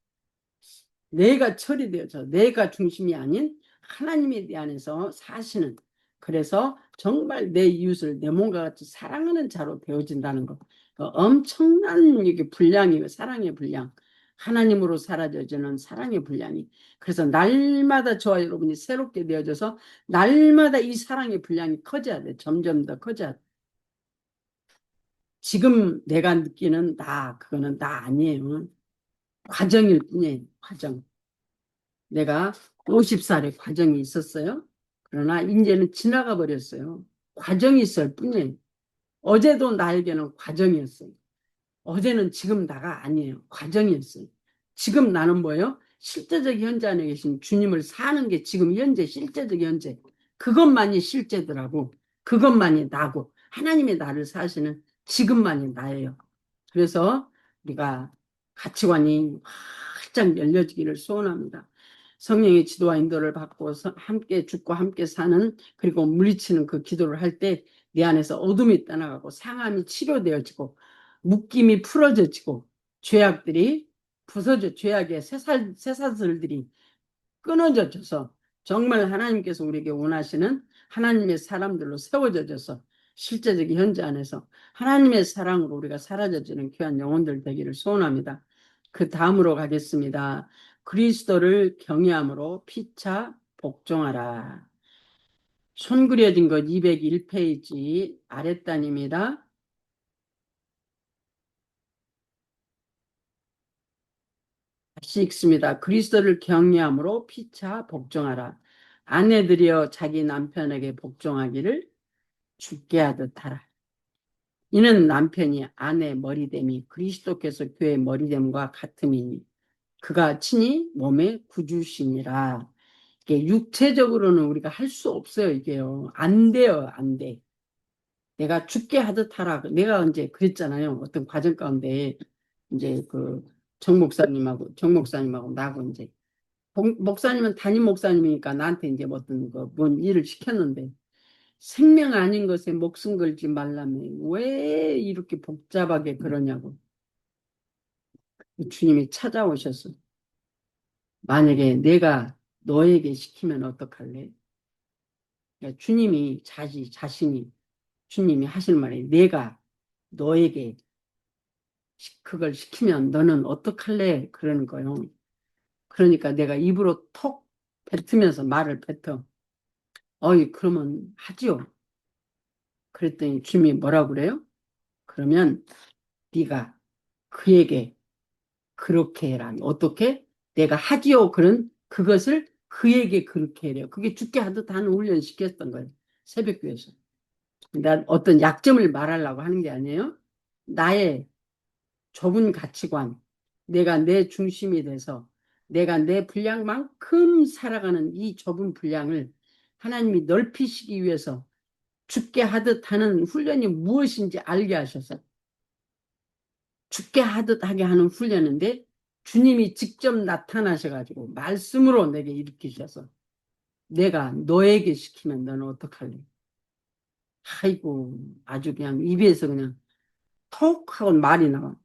Speaker 1: 내가 철이 되어져. 내가 중심이 아닌 하나님에 대한해서 사시는. 그래서 정말 내 이웃을 내 몸과 같이 사랑하는 자로 되어진다는 것. 그 엄청난 이게 분량이에요. 사랑의 분량. 하나님으로 사라져지는 사랑의 분량이. 그래서 날마다 저와 여러분이 새롭게 되어져서 날마다 이 사랑의 분량이 커져야 돼. 점점 더 커져야 돼. 지금 내가 느끼는 그거는 나 아니에요. 과정일 뿐이에요. 과정. 내가 50살의 과정이 있었어요. 그러나 이제는 지나가 버렸어요. 과정이 있을 뿐이에요. 어제도 나에게는 과정이었어요. 어제는 지금 나가 아니에요. 과정이었어요. 지금 나는 뭐예요? 실제적 현재 안에 계신 주님을 사는 게 지금 현재, 실제적 현재. 그것만이 실제더라고. 그것만이 나고 하나님의 나를 사시는 지금만이 나예요. 그래서 우리가 가치관이 활짝 열려지기를 소원합니다. 성령의 지도와 인도를 받고 함께 죽고 함께 사는 그리고 물리치는 그 기도를 할 때 내 안에서 어둠이 떠나가고 상함이 치료되어지고 묶임이 풀어져지고 죄악들이 부서져 죄악의 쇠사슬들이 끊어져서 정말 하나님께서 우리에게 원하시는 하나님의 사람들로 세워져서 실제적인 현재 안에서 하나님의 사랑으로 우리가 사라져지는 귀한 영혼들 되기를 소원합니다. 그 다음으로 가겠습니다. 그리스도를 경외함으로 피차 복종하라. 손 그려진 것 201페이지 아랫단입니다. 다시 읽습니다. 그리스도를 경외함으로 피차 복종하라. 아내들이여 자기 남편에게 복종하기를 죽게 하듯 하라. 이는 남편이 아내 머리됨이 그리스도께서 교회 머리됨과 같음이니 그가 친히 몸의 구주시니라. 이게 육체적으로는 우리가 할 수 없어요. 이게요. 안 돼요. 안 돼. 내가 죽게 하듯 하라. 내가 이제 그랬잖아요. 어떤 과정 가운데 이제 그 정 목사님하고 나하고 이제 목사님은 담임 목사님이니까 나한테 이제 어떤 뭔 일을 시켰는데 생명 아닌 것에 목숨 걸지 말라며 왜 이렇게 복잡하게 그러냐고 주님이 찾아오셨어. 만약에 내가 너에게 시키면 어떡할래? 그러니까 주님이 자신이 주님이 하신 말이 내가 너에게 그걸 시키면 너는 어떡할래? 그러는 거예요. 그러니까 내가 입으로 톡 뱉으면서 말을 뱉어. 어이 그러면 하지요. 그랬더니 주님이 뭐라 그래요? 그러면 네가 그에게 그렇게 해라. 어떻게? 내가 하지요. 그것을 그에게 그렇게 해요. 그게 죽게 하듯 하는 훈련 시켰던 거예요. 새벽교회에서. 난 어떤 약점을 말하려고 하는 게 아니에요. 나의 좁은 가치관, 내가 내 중심이 돼서 내가 내 분량만큼 살아가는 이 좁은 분량을 하나님이 넓히시기 위해서 죽게 하듯 하는 훈련이 무엇인지 알게 하셔서 죽게 하듯 하게 하는 훈련인데 주님이 직접 나타나셔가지고 말씀으로 내게 일으키셔서 내가 너에게 시키면 너는 어떡할래? 아이고 아주 그냥 입에서 그냥 톡 하고 말이 나와.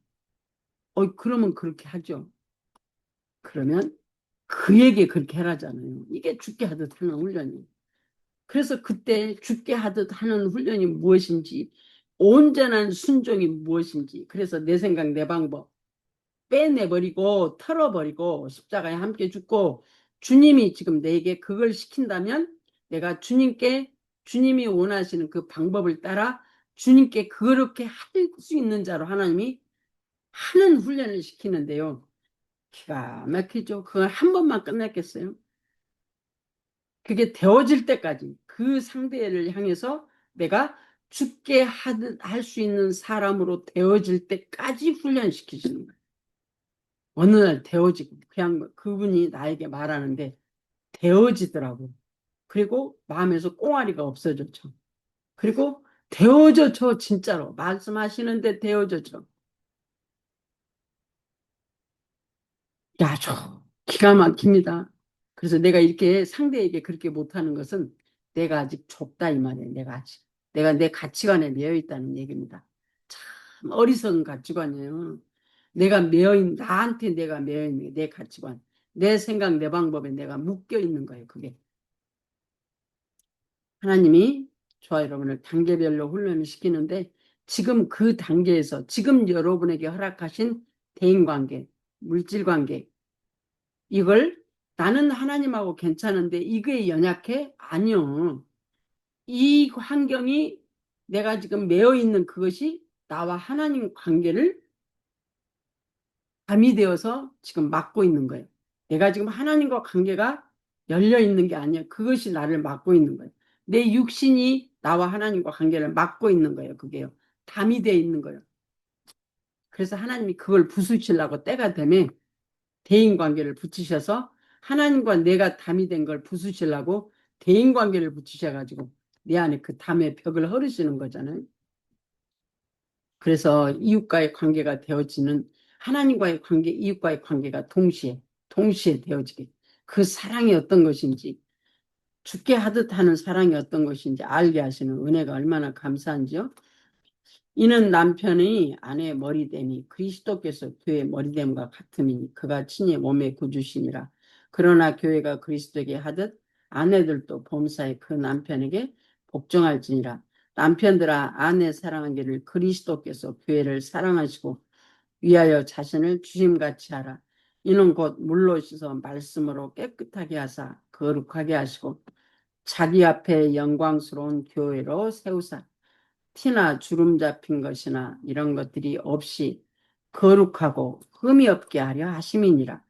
Speaker 1: 그러면 그렇게 하죠. 그러면 그에게 그렇게 하라잖아요. 이게 죽게 하듯 하는 훈련이에요. 그래서 그때 죽게 하듯 하는 훈련이 무엇인지 온전한 순종이 무엇인지 그래서 내 생각 내 방법 빼내버리고 털어버리고 십자가에 함께 죽고 주님이 지금 내게 그걸 시킨다면 내가 주님께 주님이 원하시는 그 방법을 따라 주님께 그렇게 할 수 있는 자로 하나님이 하는 훈련을 시키는데요. 기가 막히죠. 그걸 한 번만 끝냈겠어요? 그게 되어질 때까지 그 상대를 향해서 내가 죽게 할 수 있는 사람으로 되어질 때까지 훈련시키시는 거예요. 어느 날 되어지고 그냥 그분이 나에게 말하는데 되어지더라고. 그리고 마음에서 꽁아리가 없어졌죠. 그리고 되어져죠. 진짜로 말씀하시는데 되어져죠. 야, 저 기가 막힙니다. 그래서 내가 이렇게 상대에게 그렇게 못하는 것은 내가 아직 좁다 이 말이에요. 내가 내 가치관에 매여 있다는 얘기입니다. 참 어리석은 가치관이에요. 나한테 내가 매여 있는 내 가치관, 내 생각, 내 방법에 내가 묶여 있는 거예요. 그게 하나님이 저와 여러분을 단계별로 훈련을 시키는데 지금 그 단계에서 지금 여러분에게 허락하신 대인관계, 물질관계 이걸 나는 하나님하고 괜찮은데 이게 연약해? 아니요. 이 환경이 내가 지금 매여 있는 그것이 나와 하나님 관계를 담이 되어서 지금 막고 있는 거예요. 내가 지금 하나님과 관계가 열려 있는 게 아니에요. 그것이 나를 막고 있는 거예요. 내 육신이 나와 하나님과 관계를 막고 있는 거예요. 그게요. 담이 되어 있는 거예요. 그래서 하나님이 그걸 부수시려고 때가 되면 대인관계를 붙이셔서 하나님과 내가 담이 된 걸 부수시려고 대인관계를 붙이셔가지고 내 안에 그 담의 벽을 허르시는 거잖아요. 그래서 이웃과의 관계가 되어지는 하나님과의 관계, 이웃과의 관계가 동시에 되어지게 그 사랑이 어떤 것인지 죽게 하듯 하는 사랑이 어떤 것인지 알게 하시는 은혜가 얼마나 감사한지요. 이는 남편이 아내의 머리됨이 그리스도께서 교회의 머리됨과 같음이니 그가 친히 몸의 구주심이라. 그러나 교회가 그리스도에게 하듯 아내들도 범사에 그 남편에게 복종할지니라. 남편들아 아내 사랑하기를 그리스도께서 교회를 사랑하시고 위하여 자신을 주님같이 하라. 이는 곧 물로 씻어 말씀으로 깨끗하게 하사 거룩하게 하시고 자기 앞에 영광스러운 교회로 세우사 티나 주름 잡힌 것이나 이런 것들이 없이 거룩하고 흠이 없게 하려 하심이니라.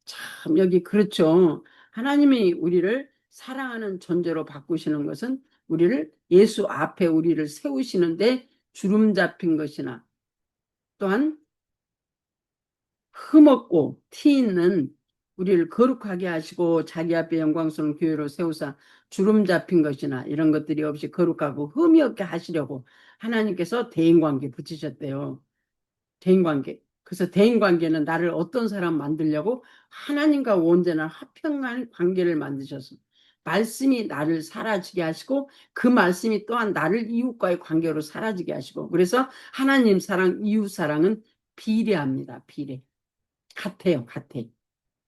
Speaker 1: 참 여기 그렇죠. 하나님이 우리를 사랑하는 존재로 바꾸시는 것은 우리를 예수 앞에 우리를 세우시는데 주름 잡힌 것이나 또한 흠없고 티 있는 우리를 거룩하게 하시고 자기 앞에 영광스러운 교회로 세우사 주름 잡힌 것이나 이런 것들이 없이 거룩하고 흠이 없게 하시려고 하나님께서 대인관계 붙이셨대요. 대인관계. 그래서 대인관계는 나를 어떤 사람 만들려고 하나님과 온전한 화평한 관계를 만드셔서 말씀이 나를 사라지게 하시고 그 말씀이 또한 나를 이웃과의 관계로 사라지게 하시고 그래서 하나님 사랑, 이웃 사랑은 비례합니다. 비례. 같아.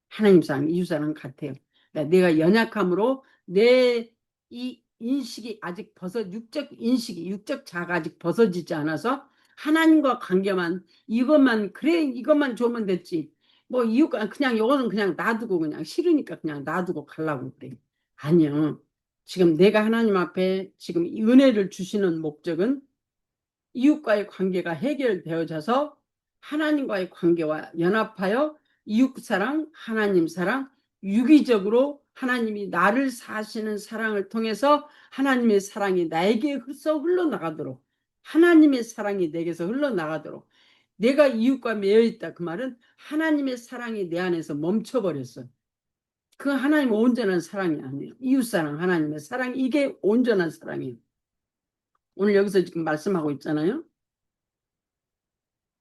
Speaker 1: 하나님 사랑, 이웃 사랑 같아요. 그러니까 내가 연약함으로 내 이 인식이 아직 육적 인식이, 육적 자가 아직 벗어지지 않아서 하나님과 관계만, 이것만 좋으면 됐지. 뭐, 이웃과, 그냥, 이거는 그냥 놔두고, 그냥 싫으니까 그냥 놔두고 가려고 그래. 아니요. 지금 내가 하나님 앞에 지금 은혜를 주시는 목적은 이웃과의 관계가 해결되어져서 하나님과의 관계와 연합하여 이웃 사랑, 하나님 사랑, 유기적으로 하나님이 나를 사시는 사랑을 통해서 하나님의 사랑이 나에게 흘러나가도록, 하나님의 사랑이 내게서 흘러나가도록, 내가 이웃과 매여 있다. 그 말은 하나님의 사랑이 내 안에서 멈춰버렸어. 그 하나님 온전한 사랑이 아니에요. 이웃사랑, 하나님의 사랑, 이게 온전한 사랑이에요. 오늘 여기서 지금 말씀하고 있잖아요.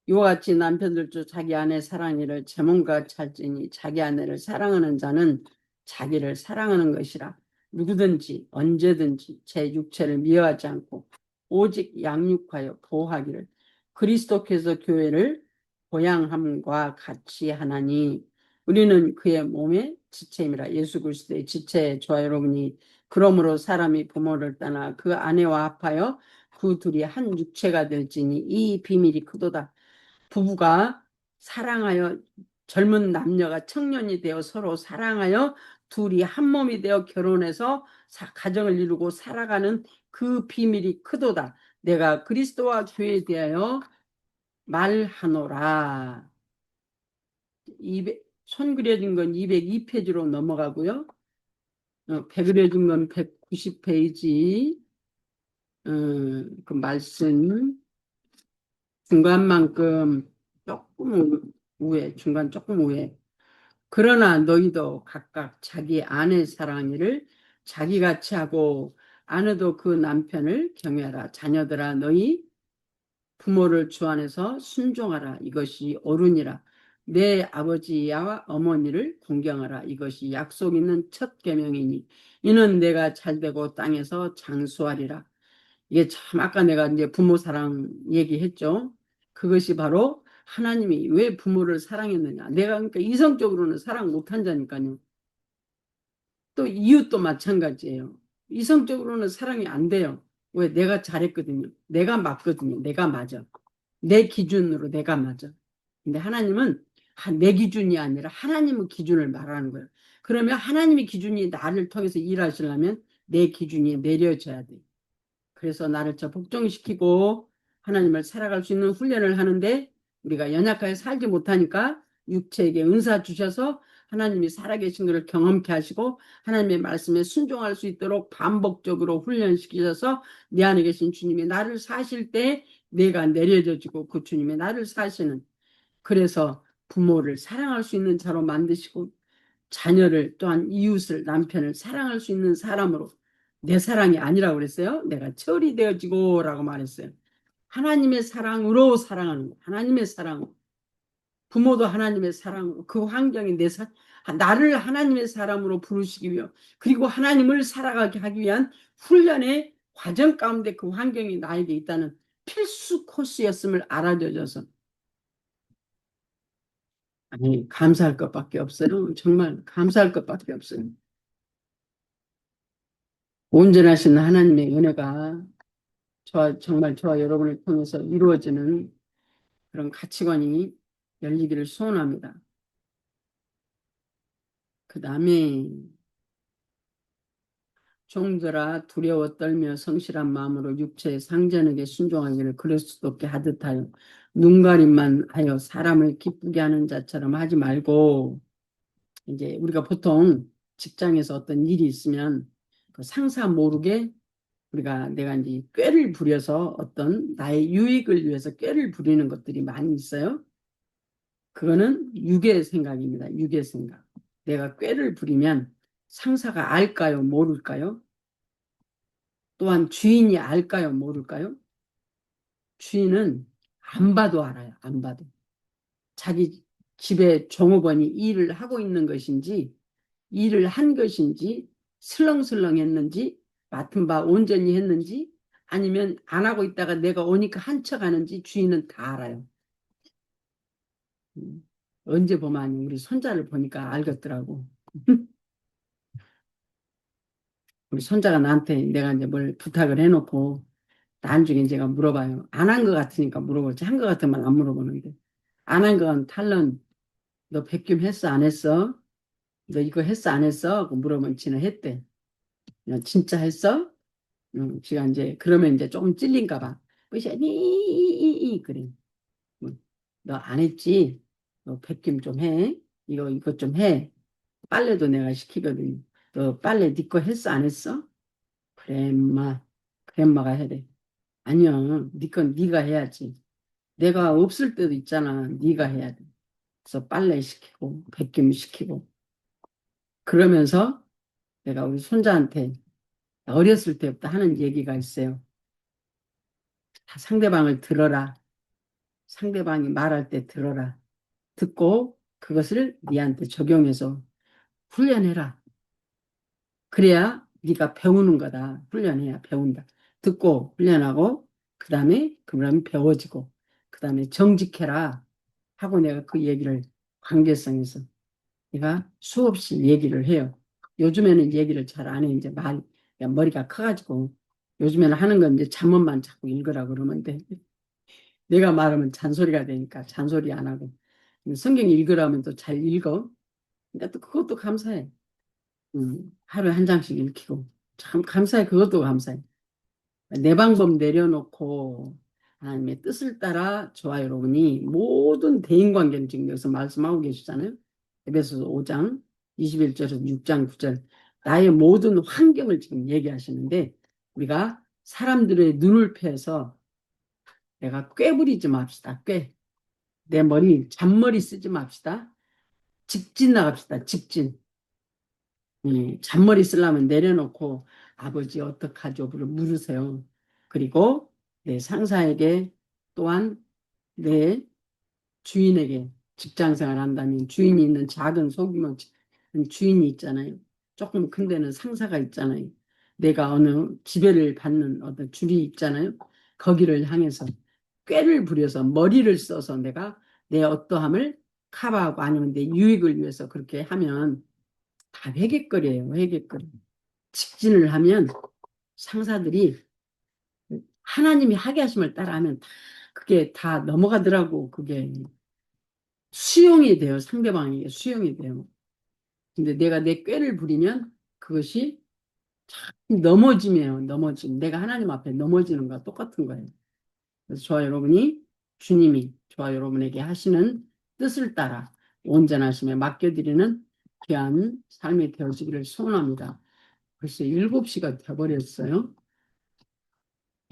Speaker 1: 이와 같이 남편들도 자기 아내 사랑이를 제 몸과 찰지니 자기 아내를 사랑하는 자는 자기를 사랑하는 것이라. 누구든지 언제든지 제 육체를 미워하지 않고 오직 양육하여 보호하기를 그리스도께서 교회를 보양함과 같이 하나니. 우리는 그의 몸의 지체임이라. 예수 그리스도의 지체. 저와 여러분이 그러므로 사람이 부모를 떠나 그 아내와 합하여 그 둘이 한 육체가 될지니 이 비밀이 크도다. 부부가 사랑하여, 젊은 남녀가 청년이 되어 서로 사랑하여 둘이 한 몸이 되어 결혼해서 가정을 이루고 살아가는 그 비밀이 크도다. 내가 그리스도와 교회에 대하여 말하노라. 손 그려진 건 202페이지로 넘어가고요. 배 그려진 건 190페이지. 그 말씀 중간만큼 조금 우회, 중간 조금 우회. 그러나 너희도 각각 자기 아내 사랑하기를 자기같이 하고, 아내도 그 남편을 경외하라. 자녀들아 너희 부모를 주 안에서 순종하라. 이것이 옳으니라. 내 아버지와 어머니를 존경하라. 이것이 약속 있는 첫 계명이니 이는 내가 잘되고 땅에서 장수하리라. 이게 참 아까 내가 이제 부모 사랑 얘기했죠. 그것이 바로 하나님이 왜 부모를 사랑했느냐. 내가 그러니까 이성적으로는 사랑 못한다니까요. 또 이웃도 마찬가지예요. 이성적으로는 사랑이 안 돼요. 왜? 내가 잘했거든요. 내가 맞거든요. 내가 맞아. 내 기준으로 내가 맞아. 근데 하나님은 내 기준이 아니라 하나님의 기준을 말하는 거예요. 그러면 하나님의 기준이 나를 통해서 일하시려면 내 기준이 내려져야 돼. 그래서 나를 복종시키고 하나님을 살아갈 수 있는 훈련을 하는데, 우리가 연약하게 살지 못하니까 육체에게 은사 주셔서 하나님이 살아계신 것을 경험케 하시고 하나님의 말씀에 순종할 수 있도록 반복적으로 훈련시키셔서 내 안에 계신 주님이 나를 사실 때 내가 내려져지고 그 주님이 나를 사시는, 그래서 부모를 사랑할 수 있는 자로 만드시고 자녀를, 또한 이웃을, 남편을 사랑할 수 있는 사람으로, 내 사랑이 아니라고 그랬어요. 내가 철이 되어지고 라고 말했어요. 하나님의 사랑으로 사랑하는 거. 하나님의 사랑으로. 부모도 하나님의 사랑으로, 그 환경이 나를 하나님의 사람으로 부르시기 위해, 그리고 하나님을 살아가게 하기 위한 훈련의 과정 가운데 그 환경이 나에게 있다는 필수 코스였음을 알아줘서 아니 감사할 것밖에 없어요. 정말 감사할 것밖에 없어요. 온전하신 하나님의 은혜가 정말 저와 여러분을 통해서 이루어지는 그런 가치관이 열리기를 소원합니다. 그 다음에 종들아 두려워 떨며 성실한 마음으로 육체의 상전에게 순종하기를 그리스도께 하듯하여 눈가림만 하여 사람을 기쁘게 하는 자처럼 하지 말고, 이제 우리가 보통 직장에서 어떤 일이 있으면 그 상사 모르게 내가 이제 꾀를 부려서 어떤 나의 유익을 위해서 꾀를 부리는 것들이 많이 있어요. 그거는 육의 생각입니다. 육의 생각. 내가 꾀를 부리면 상사가 알까요? 모를까요? 또한 주인이 알까요? 모를까요? 주인은 안 봐도 알아요. 안 봐도. 자기 집에 종업원이 일을 하고 있는 것인지, 일을 한 것인지, 슬렁슬렁 했는지, 맡은 바 온전히 했는지, 아니면 안 하고 있다가 내가 오니까 한 척 하는지 주인은 다 알아요. 언제 보면 우리 손자를 보니까 알겠더라고. 우리 손자가 나한테 내가 이제 뭘 부탁을 해놓고 나중에 제가 물어봐요. 안 한 것 같으니까 물어보지, 한 것 같으면 안 물어보는데, 안 한 건 탈론. 너 백김 했어 안 했어? 너 이거 했어 안 했어? 하고 물어보면 지는 했대. 야, 진짜 했어? 응, 지가 이제 그러면 이제 조금 찔린가 봐. 그래서 그래. 너 안 했지? 너 백김 좀 해. 이것 좀 해. 빨래도 내가 시키거든. 너 빨래 네 거 했어? 안 했어? 그래, 엄마. 그래, 엄마가 해래. 아니요. 네 건 네가 해야지. 내가 없을 때도 있잖아. 네가 해야 돼. 그래서 빨래 시키고, 백김 시키고. 그러면서 내가 우리 손자한테 어렸을 때부터 하는 얘기가 있어요. 다 상대방을 들어라. 상대방이 말할 때 들어라. 듣고 그것을 네한테 적용해서 훈련해라. 그래야 네가 배우는 거다. 훈련해야 배운다. 듣고 훈련하고 그다음에 그러면 배워지고 그다음에 정직해라 하고 내가 그 얘기를 관계성에서 내가 수없이 얘기를 해요. 요즘에는 얘기를 잘 안 해. 이제 머리가 커가지고 요즘에는 하는 건 이제 잠문만 자꾸 읽으라 그러면 돼. 내가 말하면 잔소리가 되니까 잔소리 안 하고 성경 읽으라면 또 잘 읽어. 그러니까 또 그것도 감사해. 하루에 한 장씩 읽히고 참 감사해. 그것도 감사해. 내 방법 내려놓고 하나님의 뜻을 따라 저와 여러분이 모든 대인관계를 지금 여기서 말씀하고 계시잖아요. 에베소서 5장 21절에서 6장 9절 나의 모든 환경을 지금 얘기하시는데 우리가 사람들의 눈을 패서 내가 꾀부리지 맙시다. 꾀. 내 머리 잔머리 쓰지 맙시다. 직진 나갑시다. 직진. 잔머리 쓰려면 내려놓고 아버지 어떡하죠? 물으세요. 그리고 내 상사에게 또한 내 주인에게 직장 생활 한다면 주인이 있는 작은 소규모 주인이 있잖아요. 조금 큰 데는 상사가 있잖아요. 내가 어느 지배를 받는 어떤 줄이 있잖아요. 거기를 향해서 꾀를 부려서 머리를 써서 내가 내 어떠함을 커버하고 아니면 내 유익을 위해서 그렇게 하면 다 회개거리예요. 회개거리. 직진을 하면 상사들이 하나님이 하게 하심을 따라하면 그게 다 넘어가더라고. 그게 수용이 돼요. 상대방에게 수용이 돼요. 근데 내가 내 꾀를 부리면 그것이 넘어짐이에요. 넘어짐. 내가 하나님 앞에 넘어지는 거와 똑같은 거예요. 그래서 저와 여러분이 주님이 저와 여러분에게 하시는 뜻을 따라 온전하심에 맡겨드리는 귀한 삶이 되어지기를 소원합니다. 벌써 7시가 돼버렸어요.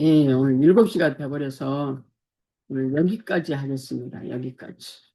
Speaker 1: 예, 오늘 7시가 돼버려서 오늘 여기까지 하겠습니다. 여기까지.